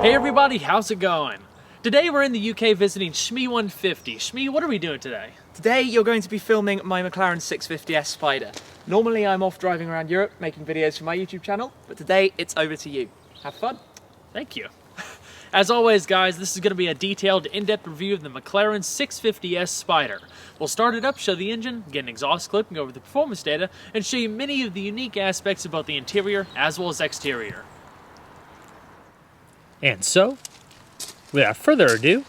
Hey everybody, how's it going? Today we're in the UK visiting Shmee150. Shmee, what are we doing today? Today you're going to be filming my McLaren 650S Spider. Normally I'm off driving around Europe making videos for my YouTube channel, but today it's over to you. Have fun. Thank you. As always guys, this is going to be a detailed, in-depth review of the McLaren 650S Spider. We'll start it up, show the engine, get an exhaust clip, and go over the performance data, and show you many of the unique aspects of both the interior as well as exterior. And so, without further ado,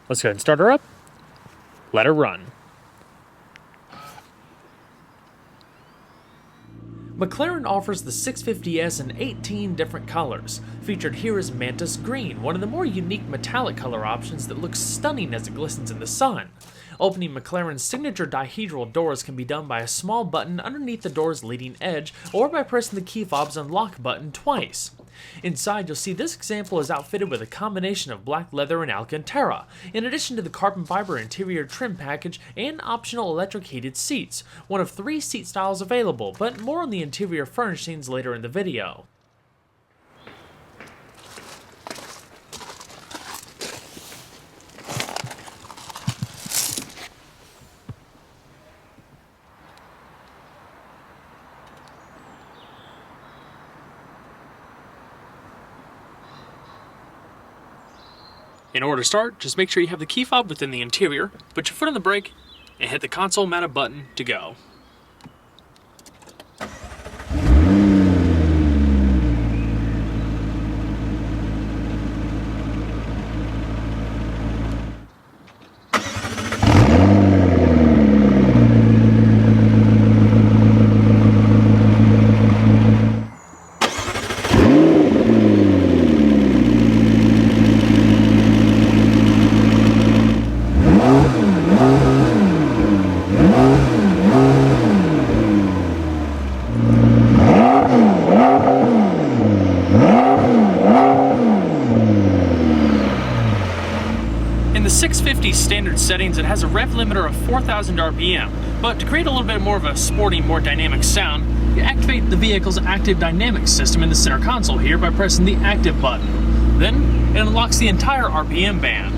let's go ahead and start her up, let her run. McLaren offers the 650S in 18 different colors. Featured here is Mantis Green, one of the more unique metallic color options that looks stunning as it glistens in the sun. Opening McLaren's signature dihedral doors can be done by a small button underneath the door's leading edge or by pressing the key fob's unlock button twice. Inside, you'll see this example is outfitted with a combination of black leather and Alcantara, in addition to the carbon fiber interior trim package and optional electric heated seats, one of 3 seat styles available, but more on the interior furnishings later in the video. In order to start, just make sure you have the key fob within the interior, put your foot on the brake, and hit the console mounted button to go. In the 650 standard settings, it has a rev limiter of 4,000 RPM, but to create a little bit more of a sporty, more dynamic sound, you activate the vehicle's active dynamics system in the center console here by pressing the active button. Then, it unlocks the entire RPM band.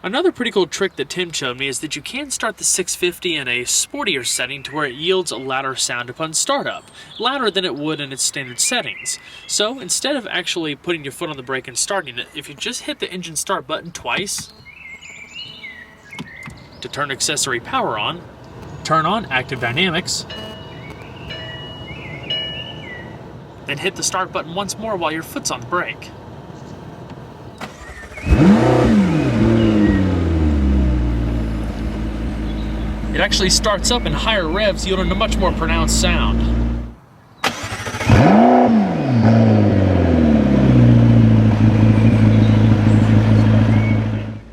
Another pretty cool trick that Tim showed me is that you can start the 650 in a sportier setting to where it yields a louder sound upon startup, louder than it would in its standard settings. So instead of actually putting your foot on the brake and starting it, if you just hit the engine start button twice to turn accessory power on, turn on active dynamics, then hit the start button once more while your foot's on the brake. It actually starts up in higher revs, yielding a much more pronounced sound.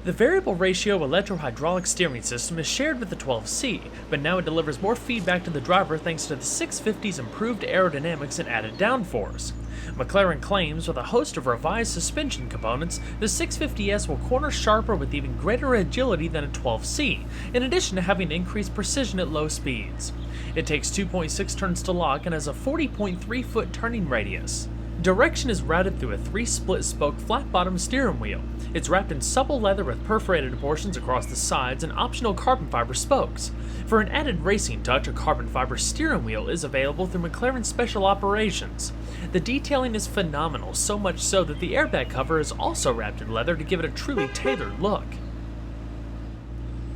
The variable ratio electro-hydraulic steering system is shared with the 12C, but now it delivers more feedback to the driver thanks to the 650's improved aerodynamics and added downforce. McLaren claims with a host of revised suspension components, the 650S will corner sharper with even greater agility than a 12C, in addition to having increased precision at low speeds. It takes 2.6 turns to lock and has a 40.3 foot turning radius. Direction is routed through a 3-split spoke flat-bottom steering wheel. It's wrapped in supple leather with perforated portions across the sides and optional carbon fiber spokes. For an added racing touch, a carbon fiber steering wheel is available through McLaren Special Operations. The detailing is phenomenal, so much so that the airbag cover is also wrapped in leather to give it a truly tailored look.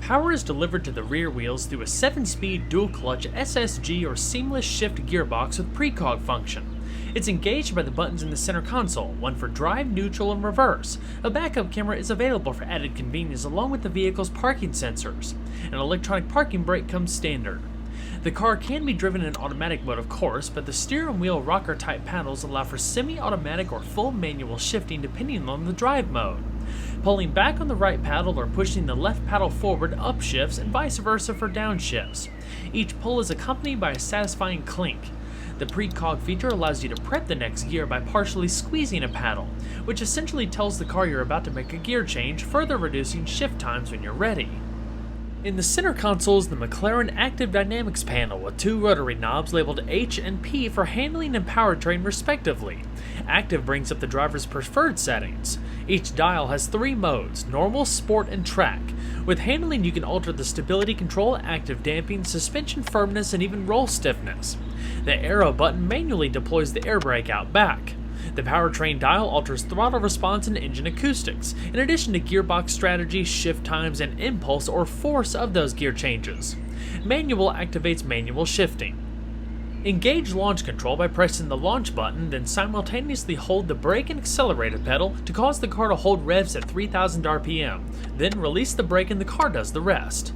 Power is delivered to the rear wheels through a 7-speed dual-clutch SSG or seamless shift gearbox with precog function. It's engaged by the buttons in the center console, one for drive, neutral, and reverse. A backup camera is available for added convenience along with the vehicle's parking sensors. An electronic parking brake comes standard. The car can be driven in automatic mode, of course, but the steering wheel rocker type paddles allow for semi-automatic or full manual shifting depending on the drive mode. Pulling back on the right paddle or pushing the left paddle forward upshifts and vice versa for downshifts. Each pull is accompanied by a satisfying clink. The precog feature allows you to prep the next gear by partially squeezing a paddle, which essentially tells the car you're about to make a gear change, further reducing shift times when you're ready. In the center console is the McLaren Active Dynamics panel with two rotary knobs labeled H and P for handling and powertrain respectively. Active brings up the driver's preferred settings. Each dial has three modes, normal, sport, and track. With handling you can alter the stability control, active damping, suspension firmness, and even roll stiffness. The arrow button manually deploys the air brake out back. The powertrain dial alters throttle response and engine acoustics, in addition to gearbox strategy, shift times, and impulse or force of those gear changes. Manual activates manual shifting. Engage launch control by pressing the launch button, then simultaneously hold the brake and accelerator pedal to cause the car to hold revs at 3000 RPM, then release the brake and the car does the rest.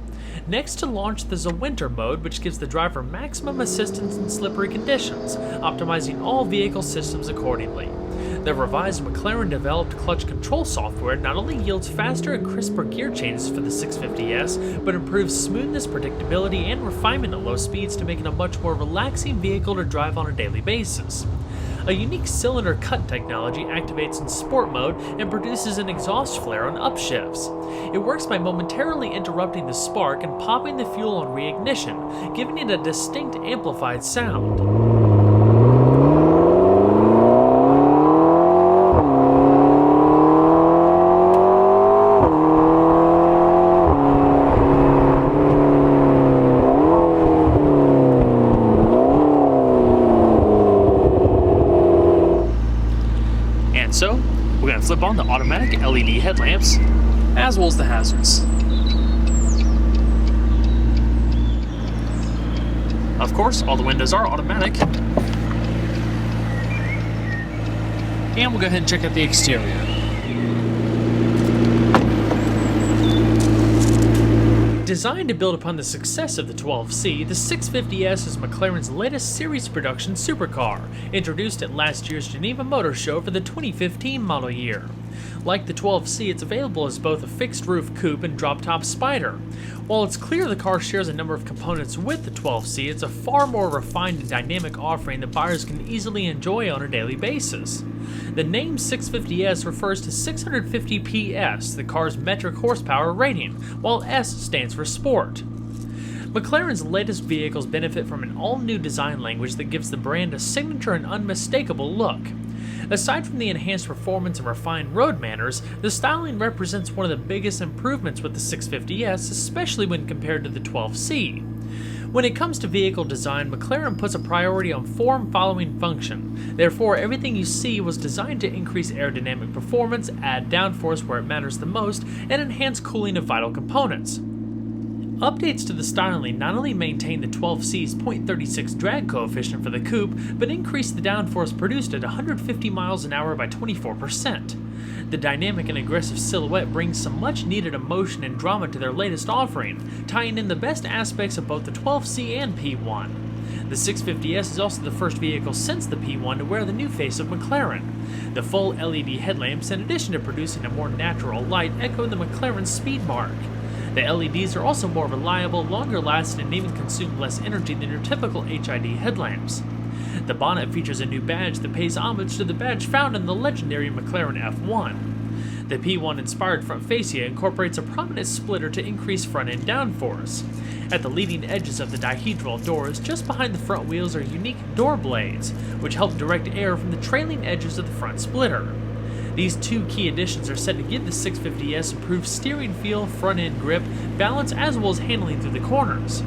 Next to launch, there's a winter mode which gives the driver maximum assistance in slippery conditions, optimizing all vehicle systems accordingly. The revised McLaren-developed clutch control software not only yields faster and crisper gear changes for the 650S, but improves smoothness, predictability, and refinement at low speeds to make it a much more relaxing vehicle to drive on a daily basis. A unique cylinder cut technology activates in sport mode and produces an exhaust flare on upshifts. It works by momentarily interrupting the spark and popping the fuel on reignition, giving it a distinct amplified sound. So, we're going to flip on the automatic LED headlamps, as well as the hazards. Of course, all the windows are automatic. And we'll go ahead and check out the exterior. Designed to build upon the success of the 12C, the 650S is McLaren's latest series production supercar, introduced at last year's Geneva Motor Show for the 2015 model year. Like the 12C, it's available as both a fixed-roof coupe and drop-top spider. While it's clear the car shares a number of components with the 12C, it's a far more refined and dynamic offering that buyers can easily enjoy on a daily basis. The name 650S refers to 650 PS, the car's metric horsepower rating, while S stands for Sport. McLaren's latest vehicles benefit from an all-new design language that gives the brand a signature and unmistakable look. Aside from the enhanced performance and refined road manners, the styling represents one of the biggest improvements with the 650S, especially when compared to the 12C. When it comes to vehicle design, McLaren puts a priority on form following function. Therefore, everything you see was designed to increase aerodynamic performance, add downforce where it matters the most, and enhance cooling of vital components. Updates to the styling not only maintain the 12C's 0.36 drag coefficient for the coupe, but increase the downforce produced at 150 miles an hour by 24%. The dynamic and aggressive silhouette brings some much needed emotion and drama to their latest offering, tying in the best aspects of both the 12C and P1. The 650S is also the first vehicle since the P1 to wear the new face of McLaren. The full LED headlamps, in addition to producing a more natural light, echo the McLaren speed mark. The LEDs are also more reliable, longer lasting, and even consume less energy than your typical HID headlamps. The bonnet features a new badge that pays homage to the badge found in the legendary McLaren F1. The P1-inspired front fascia incorporates a prominent splitter to increase front-end downforce. At the leading edges of the dihedral doors, just behind the front wheels, are unique door blades, which help direct air from the trailing edges of the front splitter. These two key additions are set to give the 650S improved steering feel, front-end grip, balance, as well as handling through the corners.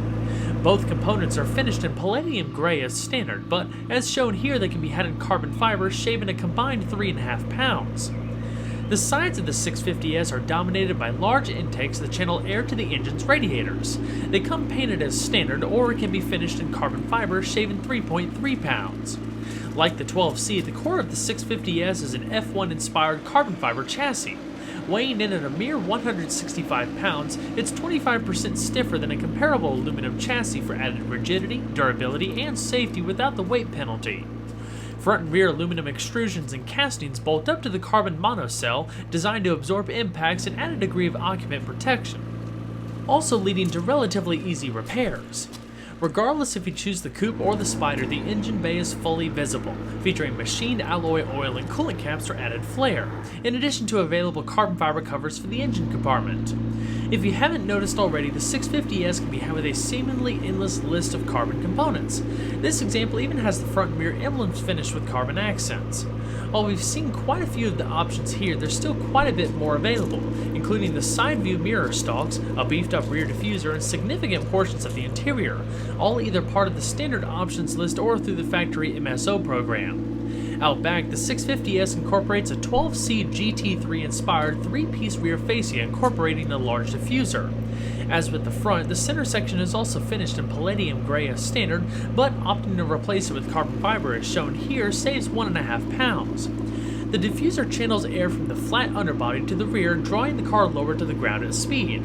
Both components are finished in palladium gray as standard, but as shown here they can be had in carbon fiber, shaving a combined 3.5 pounds. The sides of the 650S are dominated by large intakes that channel air to the engine's radiators. They come painted as standard or can be finished in carbon fiber, shaving 3.3 pounds. Like the 12C, the core of the 650S is an F1-inspired carbon fiber chassis. Weighing in at a mere 165 pounds, it's 25% stiffer than a comparable aluminum chassis for added rigidity, durability, and safety without the weight penalty. Front and rear aluminum extrusions and castings bolt up to the carbon monocell, designed to absorb impacts and add a degree of occupant protection, also leading to relatively easy repairs. Regardless if you choose the Coupe or the Spider, the engine bay is fully visible, featuring machined alloy oil and coolant caps for added flair, in addition to available carbon fiber covers for the engine compartment. If you haven't noticed already, the 650S can be had with a seemingly endless list of carbon components. This example even has the front and rear emblems finished with carbon accents. While we've seen quite a few of the options here, there's still quite a bit more available, including the side view mirror stalks, a beefed up rear diffuser, and significant portions of the interior, all either part of the standard options list or through the factory MSO program. Out back, the 650S incorporates a 12C GT3 inspired 3-piece rear fascia incorporating a large diffuser. As with the front, the center section is also finished in palladium gray as standard, but opting to replace it with carbon fiber as shown here saves 1.5 pounds. The diffuser channels air from the flat underbody to the rear, drawing the car lower to the ground at speed.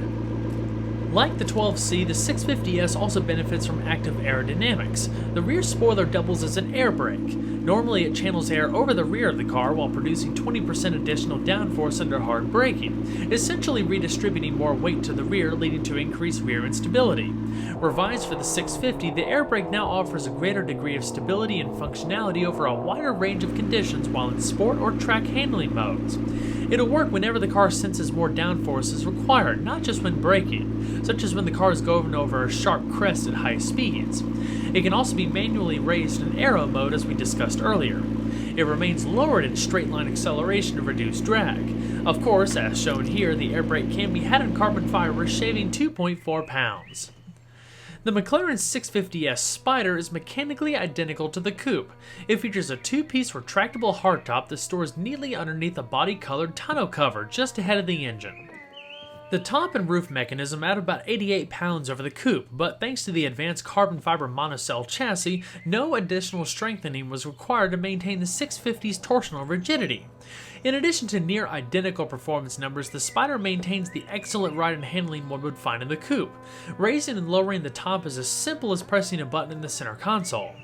Like the 12C, the 650S also benefits from active aerodynamics. The rear spoiler doubles as an air brake. Normally it channels air over the rear of the car while producing 20% additional downforce under hard braking, essentially redistributing more weight to the rear, leading to increased rear instability. Revised for the 650, the air brake now offers a greater degree of stability and functionality over a wider range of conditions while in sport or track handling modes. It'll work whenever the car senses more downforce is required, not just when braking, such as when the car is going over a sharp crest at high speeds. It can also be manually raised in aero mode as we discussed earlier. It remains lowered in straight line acceleration to reduce drag. Of course, as shown here, the air brake can be had in carbon fiber, shaving 2.4 pounds. The McLaren 650S Spider is mechanically identical to the Coupe. It features a 2-piece retractable hardtop that stores neatly underneath a body-colored tonneau cover just ahead of the engine. The top and roof mechanism add about 88 pounds over the Coupe, but thanks to the advanced carbon fiber monocell chassis, no additional strengthening was required to maintain the 650's torsional rigidity. In addition to near identical performance numbers, the Spider maintains the excellent ride and handling one would find in the Coupe. Raising and lowering the top is as simple as pressing a button in the center console.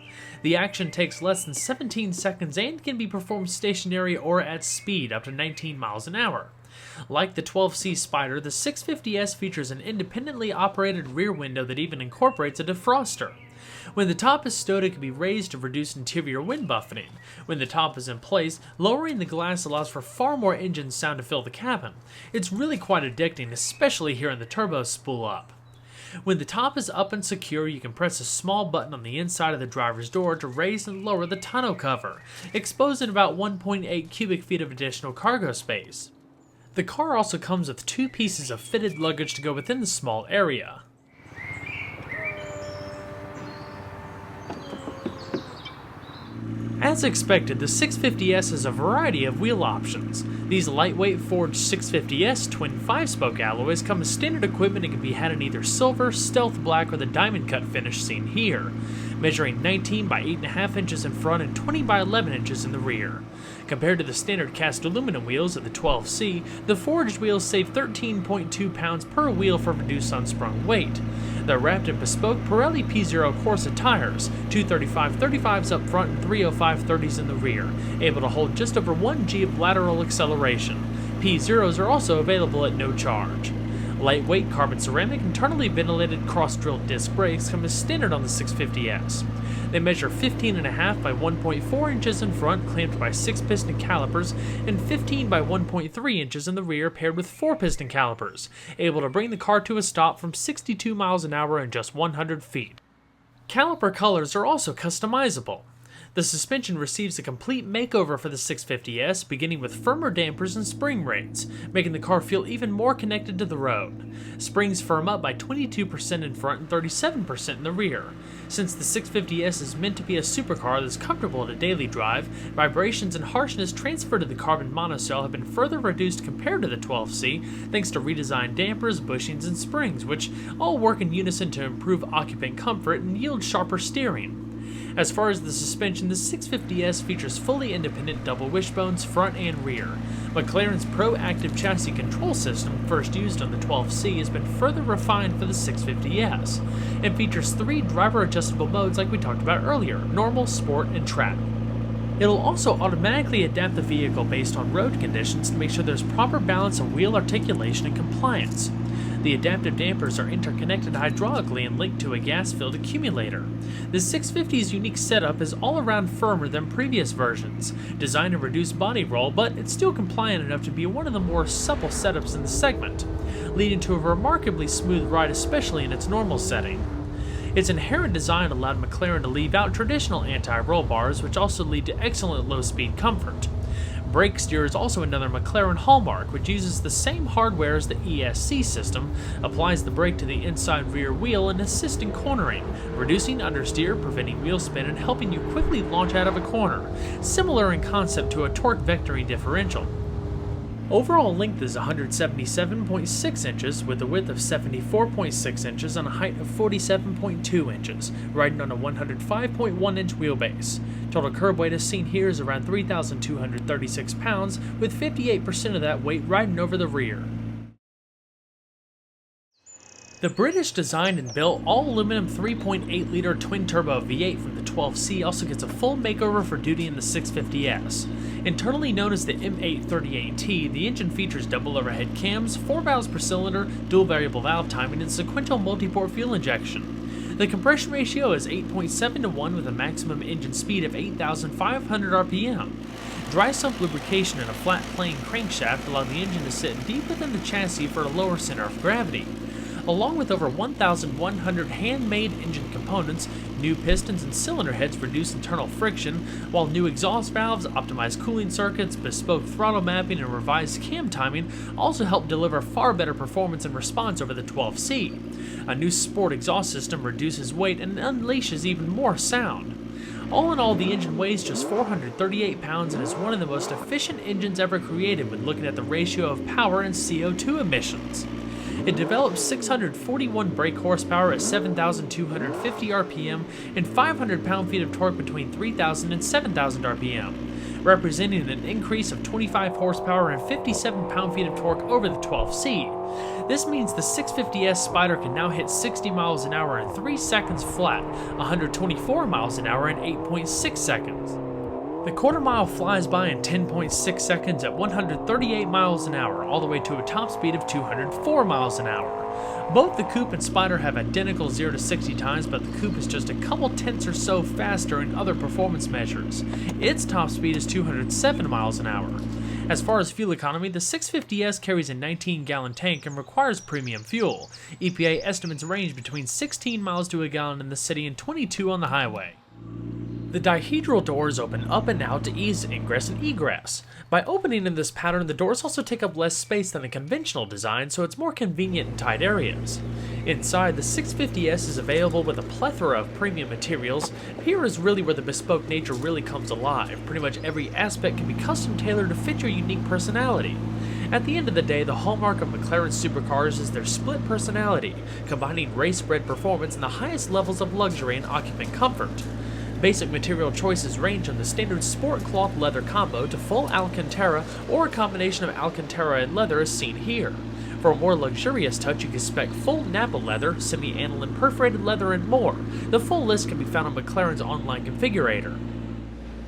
The action takes less than 17 seconds and can be performed stationary or at speed up to 19 miles an hour. Like the 12C Spider, the 650S features an independently operated rear window that even incorporates a defroster. When the top is stowed, it can be raised to reduce interior wind buffeting. When the top is in place, lowering the glass allows for far more engine sound to fill the cabin. It's really quite addicting, especially hearing the turbos spool up. When the top is up and secure, you can press a small button on the inside of the driver's door to raise and lower the tonneau cover, exposing about 1.8 cubic feet of additional cargo space. The car also comes with 2 pieces of fitted luggage to go within the small area. As expected, the 650S has a variety of wheel options. These lightweight forged 650S twin 5-spoke alloys come as standard equipment and can be had in either silver, stealth black, or the diamond cut finish seen here, measuring 19 by 8.5 inches in front and 20 by 11 inches in the rear. Compared to the standard cast aluminum wheels of the 12C, the forged wheels save 13.2 pounds per wheel for reduced unsprung weight. They're wrapped in bespoke Pirelli P0 Corsa tires, 235/35s up front and 305/30s in the rear, able to hold just over 1 G of lateral acceleration. P0s are also available at no charge. Lightweight carbon ceramic internally ventilated cross-drilled disc brakes come as standard on the 650S. They measure 15.5 by 1.4 inches in front, clamped by 6-piston calipers, and 15 by 1.3 inches in the rear, paired with 4-piston calipers, able to bring the car to a stop from 62 miles an hour in just 100 feet. Caliper colors are also customizable. The suspension receives a complete makeover for the 650S, beginning with firmer dampers and spring rates, making the car feel even more connected to the road. Springs firm up by 22% in front and 37% in the rear. Since the 650S is meant to be a supercar that's comfortable at a daily drive, vibrations and harshness transferred to the carbon monocell have been further reduced compared to the 12C, thanks to redesigned dampers, bushings, and springs, which all work in unison to improve occupant comfort and yield sharper steering. As far as the suspension, the 650S features fully independent double wishbones front and rear. McLaren's proactive chassis control system, first used on the 12C, has been further refined for the 650S, and features 3 driver adjustable modes like we talked about earlier: normal, sport, and track. It'll also automatically adapt the vehicle based on road conditions to make sure there's proper balance of wheel articulation and compliance. The adaptive dampers are interconnected hydraulically and linked to a gas-filled accumulator. The 650's unique setup is all around firmer than previous versions, designed to reduce body roll, but it's still compliant enough to be one of the more supple setups in the segment, leading to a remarkably smooth ride, especially in its normal setting. Its inherent design allowed McLaren to leave out traditional anti-roll bars, which also lead to excellent low-speed comfort. Brake steer is also another McLaren hallmark, which uses the same hardware as the ESC system, applies the brake to the inside rear wheel and assists in cornering, reducing understeer, preventing wheel spin, and helping you quickly launch out of a corner, similar in concept to a torque vectoring differential. Overall length is 177.6 inches with a width of 74.6 inches and a height of 47.2 inches, riding on a 105.1 inch wheelbase. Total curb weight as seen here is around 3,236 pounds, with 58% of that weight riding over the rear. The British designed and built all-aluminum 3.8-liter twin-turbo V8 from the 12C also gets a full makeover for duty in the 650S. Internally known as the M838T, the engine features double overhead cams, 4 valves per cylinder, dual variable valve timing, and sequential multi-port fuel injection. The compression ratio is 8.7 to 1 with a maximum engine speed of 8,500 RPM. Dry sump lubrication and a flat plane crankshaft allow the engine to sit deep within the chassis for a lower center of gravity. Along with over 1,100 handmade engine components, new pistons and cylinder heads reduce internal friction, while new exhaust valves, optimized cooling circuits, bespoke throttle mapping, and revised cam timing also help deliver far better performance and response over the 12C. A new sport exhaust system reduces weight and unleashes even more sound. All in all, the engine weighs just 438 pounds and is one of the most efficient engines ever created when looking at the ratio of power and CO2 emissions. It develops 641 brake horsepower at 7,250 RPM and 500 pound-feet of torque between 3,000 and 7,000 RPM, representing an increase of 25 horsepower and 57 pound-feet of torque over the 12C. This means the 650S Spyder can now hit 60 miles an hour in 3 seconds flat, 124 miles an hour in 8.6 seconds. The quarter mile flies by in 10.6 seconds at 138 miles an hour, all the way to a top speed of 204 miles an hour. Both the Coupe and Spyder have identical 0 to 60 times, but the Coupe is just a couple tenths or so faster in other performance measures. Its top speed is 207 miles an hour. As far as fuel economy, the 650S carries a 19-gallon tank and requires premium fuel. EPA estimates range between 16 miles to a gallon in the city and 22 on the highway. The dihedral doors open up and out to ease ingress and egress. By opening in this pattern, the doors also take up less space than the conventional design, so it's more convenient in tight areas. Inside, the 650S is available with a plethora of premium materials. Here is really where the bespoke nature really comes alive. Pretty much every aspect can be custom tailored to fit your unique personality. At the end of the day, the hallmark of McLaren supercars is their split personality, combining race-bred performance and the highest levels of luxury and occupant comfort. Basic material choices range from the standard sport cloth leather combo to full Alcantara or a combination of Alcantara and leather as seen here. For a more luxurious touch, you can expect full Napa leather, semi-aniline perforated leather, and more. The full list can be found on McLaren's online configurator.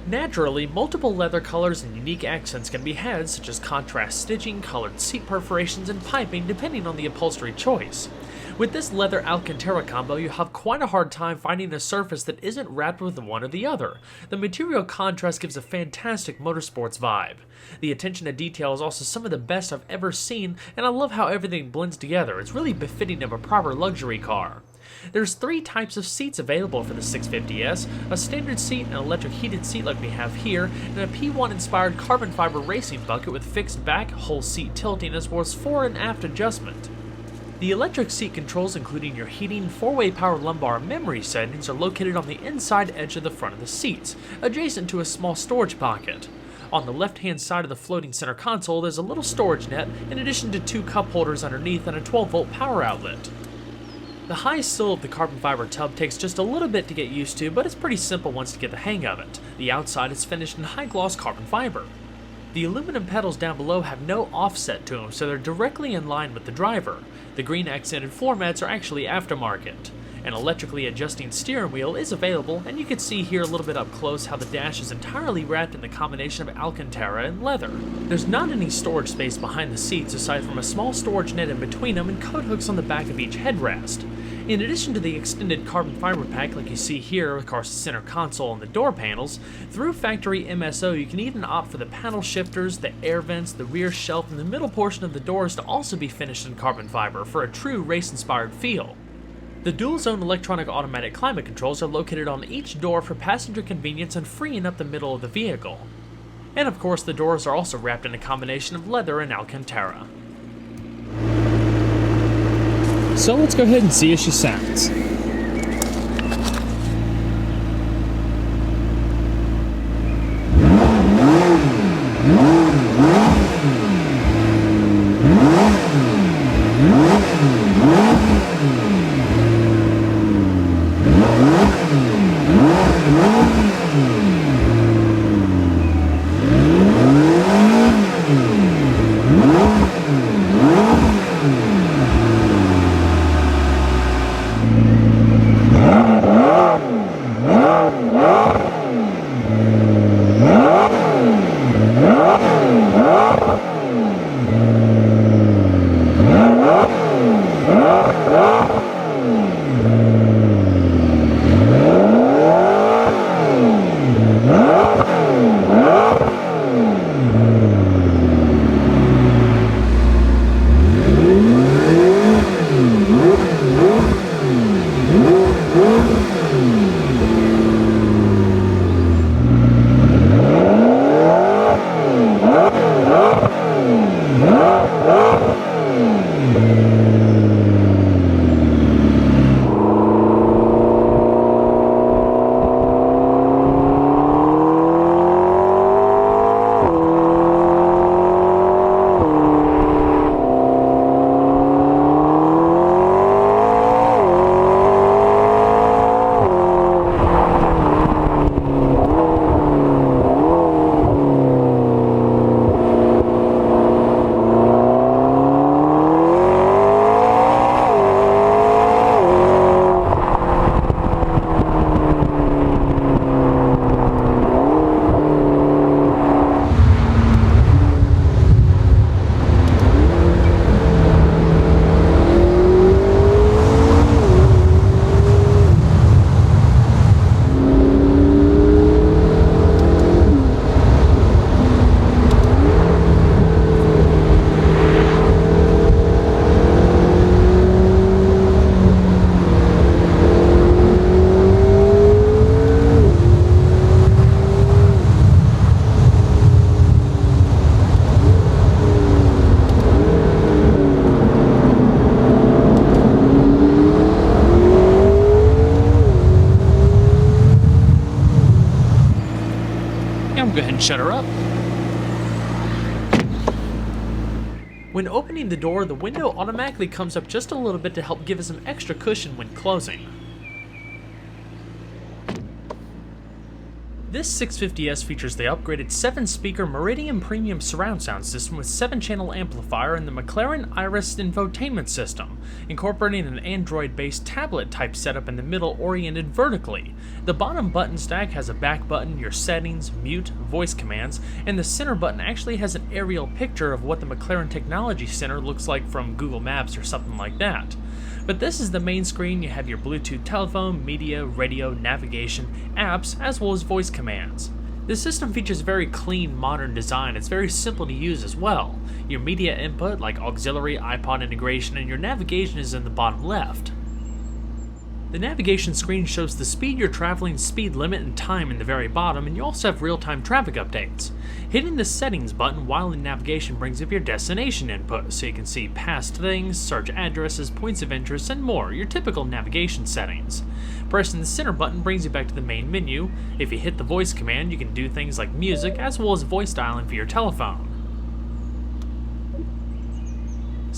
Naturally, multiple leather colors and unique accents can be had, such as contrast stitching, colored seat perforations, and piping, depending on the upholstery choice. With this leather Alcantara combo, you have quite a hard time finding a surface that isn't wrapped with one or the other. The material contrast gives a fantastic motorsports vibe. The attention to detail is also some of the best I've ever seen, and I love how everything blends together. It's really befitting of a proper luxury car. There's 3 types of seats available for the 650S, a standard seat, an electric heated seat like we have here, and a P1 inspired carbon fiber racing bucket with fixed back, whole seat tilting, as well as fore and aft adjustment. The electric seat controls, including your heating, 4-way power lumbar memory settings, are located on the inside edge of the front of the seats, adjacent to a small storage pocket. On the left-hand side of the floating center console, there's a little storage net, in addition to 2 cup holders underneath and a 12-volt power outlet. The high sill of the carbon fiber tub takes just a little bit to get used to, but it's pretty simple once you get the hang of it. The outside is finished in high gloss carbon fiber. The aluminum pedals down below have no offset to them, so they're directly in line with the driver. The green accented floor mats are actually aftermarket. An electrically adjusting steering wheel is available, and you can see here a little bit up close how the dash is entirely wrapped in the combination of Alcantara and leather. There's not any storage space behind the seats aside from a small storage net in between them and coat hooks on the back of each headrest. In addition to the extended carbon fiber pack like you see here across the center console and the door panels, through factory MSO you can even opt for the paddle shifters, the air vents, the rear shelf, and the middle portion of the doors to also be finished in carbon fiber for a true race-inspired feel. The dual-zone electronic automatic climate controls are located on each door for passenger convenience and freeing up the middle of the vehicle. And of course the doors are also wrapped in a combination of leather and Alcantara. So let's go ahead and see how she sounds. Go ahead and shut her up. When opening the door, the window automatically comes up just a little bit to help give it some extra cushion when closing. This 650S features the upgraded 7-speaker Meridian Premium surround sound system with 7-channel amplifier and the McLaren Iris infotainment system, incorporating an Android-based tablet-type setup in the middle oriented vertically. The bottom button stack has a back button, your settings, mute, voice commands, and the center button actually has an aerial picture of what the McLaren Technology Center looks like from Google Maps or something like that. But this is the main screen. You have your Bluetooth telephone, media, radio, navigation, apps, as well as voice commands. This system features very clean, modern design. It's very simple to use as well. Your media input, like auxiliary, iPod integration, and your navigation is in the bottom left. The navigation screen shows the speed you're traveling, speed limit, and time in the very bottom, and you also have real-time traffic updates. Hitting the settings button while in navigation brings up your destination input, so you can see past things, search addresses, points of interest, and more, your typical navigation settings. Pressing the center button brings you back to the main menu. If you hit the voice command, you can do things like music, as well as voice dialing for your telephone.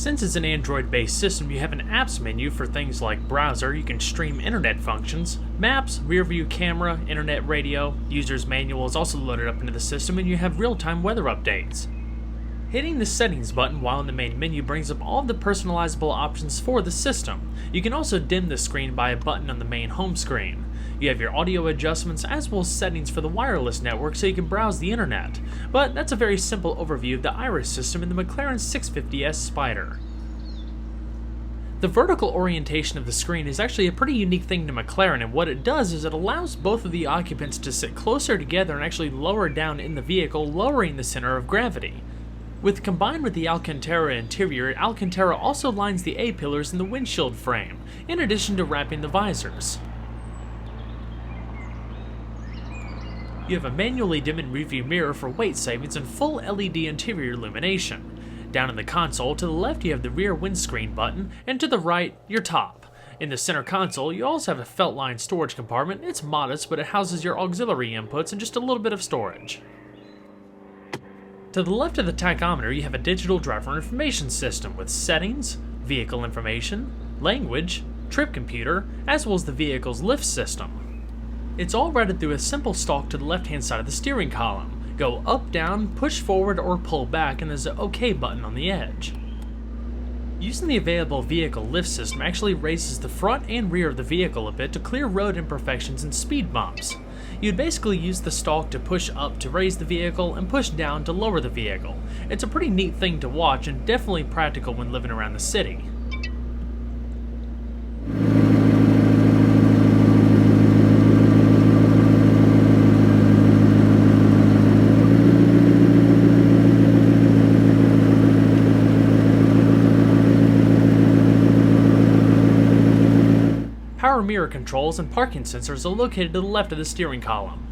Since it's an Android-based system, you have an apps menu for things like browser, you can stream internet functions, maps, rear-view camera, internet radio, user's manual is also loaded up into the system, and you have real-time weather updates. Hitting the settings button while in the main menu brings up all of the personalizable options for the system. You can also dim the screen by a button on the main home screen. You have your audio adjustments as well as settings for the wireless network so you can browse the internet. But that's a very simple overview of the Iris system in the McLaren 650S Spider. The vertical orientation of the screen is actually a pretty unique thing to McLaren, and what it does is it allows both of the occupants to sit closer together and actually lower down in the vehicle, lowering the center of gravity. Combined with the Alcantara interior, Alcantara also lines the A-pillars in the windshield frame, in addition to wrapping the visors. You have a manually dimming rearview mirror for weight savings and full LED interior illumination. Down in the console, to the left you have the rear windscreen button, and to the right, your top. In the center console, you also have a felt-lined storage compartment. It's modest, but it houses your auxiliary inputs and just a little bit of storage. To the left of the tachometer, you have a digital driver information system with settings, vehicle information, language, trip computer, as well as the vehicle's lift system. It's all routed through a simple stalk to the left-hand side of the steering column. Go up, down, push forward, or pull back, and there's an OK button on the edge. Using the available vehicle lift system actually raises the front and rear of the vehicle a bit to clear road imperfections and speed bumps. You'd basically use the stalk to push up to raise the vehicle and push down to lower the vehicle. It's a pretty neat thing to watch and definitely practical when living around the city. Power mirror controls and parking sensors are located to the left of the steering column.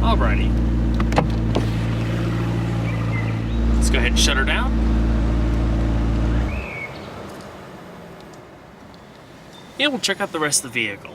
Alrighty. Let's go ahead and shut her down. And we'll check out the rest of the vehicle.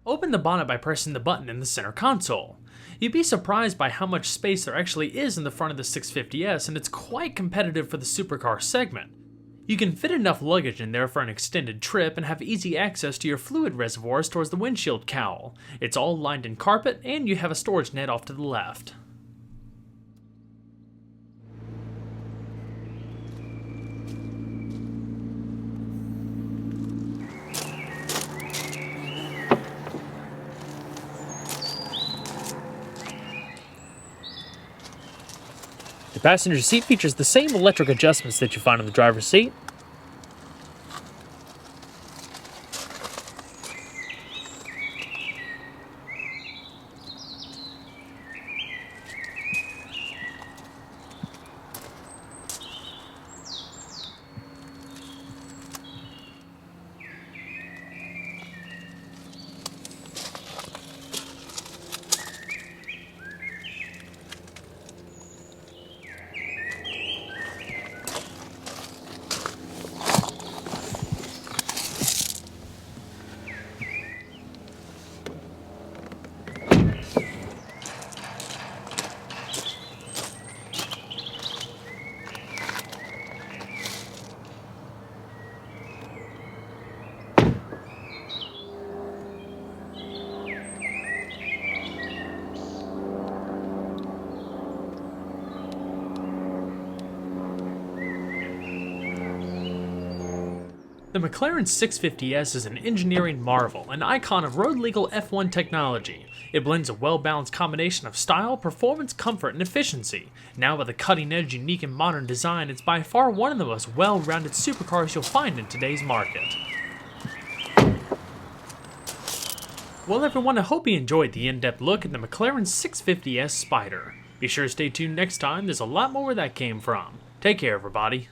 Open the bonnet by pressing the button in the center console. You'd be surprised by how much space there actually is in the front of the 650S, and it's quite competitive for the supercar segment. You can fit enough luggage in there for an extended trip and have easy access to your fluid reservoirs towards the windshield cowl. It's all lined in carpet, and you have a storage net off to the left. The passenger seat features the same electric adjustments that you find on the driver's seat. The McLaren 650S is an engineering marvel, an icon of road-legal F1 technology. It blends a well-balanced combination of style, performance, comfort, and efficiency. Now with a cutting-edge, unique, and modern design, it's by far one of the most well-rounded supercars you'll find in today's market. Well everyone, I hope you enjoyed the in-depth look at the McLaren 650S Spider. Be sure to stay tuned next time, there's a lot more where that came from. Take care everybody.